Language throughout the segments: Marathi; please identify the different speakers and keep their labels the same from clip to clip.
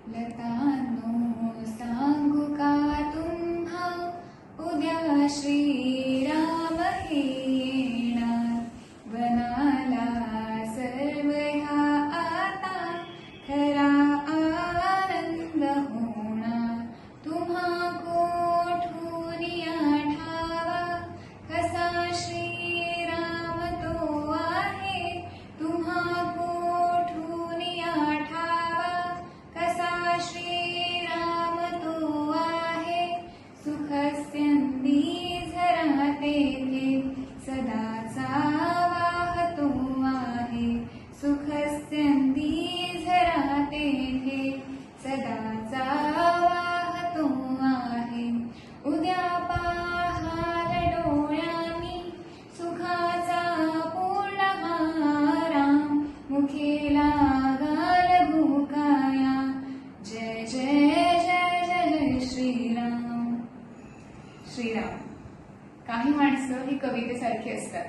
Speaker 1: लतानो सांगू का तुम्हा उद्या श्रीराम हे येणार वनाला सर्व ह्या आता खरा आनंद होणार तुम्हा कोठून आठावा कसा श्रीराम तो आहे तुम्हा कोठून आठावा कसा श्रीराम तो आहे सुखस्यंदी झरा तेथे सदाचा वाहतो आहे सुखस्यंदी झरा तेथे सदाचा वाहतो आहे उद्या पाहाल डोळ्यांनी सुखाचा पूर्ण आराम मुखे लागाल भूकाया जय जय जय जय श्रीराम. श्रीराम. काही माणसं ही कवितेसारखी असतात.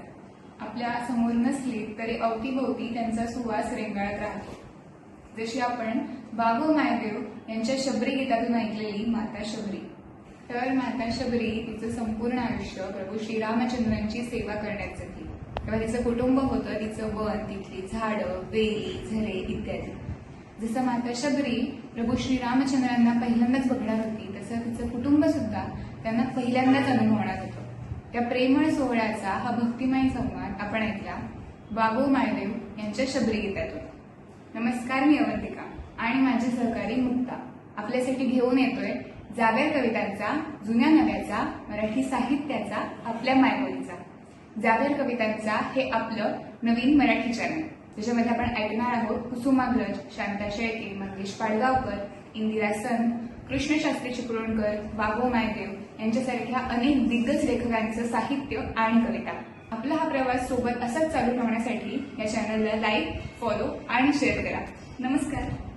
Speaker 1: आपल्या समोर नसली तरी अवतीभोवती त्यांचा सुवास रेंगाळत राहतो. जशी आपण बाबू मायदेव यांच्या शबरी गीतातून ऐकलेली माता शबरी. तर माता शबरी तिचं संपूर्ण आयुष्य प्रभू श्रीरामचंद्रांची सेवा करण्यात जगली. तेव्हा तिचं कुटुंब होतं, तिचं वन, तिथली झाडं, वेली, झरे इत्यादी. जसं माता शबरी प्रभू श्रीरामचंद्रांना पहिल्यांदाच बघणार होती तसं तिचं कुटुंब सुद्धा त्यांना पहिल्यांदाच अनुभवणार होतं. त्या प्रेमळ सोहळ्याचा हा भक्तिमय संवाद आपण ऐकला बाबू मायदेव यांच्या शबरी गीतातून. नमस्कार, मी अवंतिका आणि माझे सहकारी मुक्ता आपल्यासाठी घेऊन येतोय जावेर कवितांचा, जुन्या नव्याचा, मराठी साहित्याचा, आपल्या मायबोलीचा. जावेर कवितांचा हे आपलं नवीन मराठी चॅनल, ज्याच्यामध्ये आपण ऐकणार आहोत कुसुमाग्रज, शांता शेळके, मंगेश पाडगावकर, इंदिरा सन, कृष्णशास्त्री चिपळूणकर, बाबू मायदेव यांच्यासारख्या अनेक दिग्गज लेखकांचं साहित्य आणि कविता. आपला हा प्रवास सोबत असाच चालू ठेवण्यासाठी या चॅनलला लाईक, फॉलो आणि शेअर करा. नमस्कार.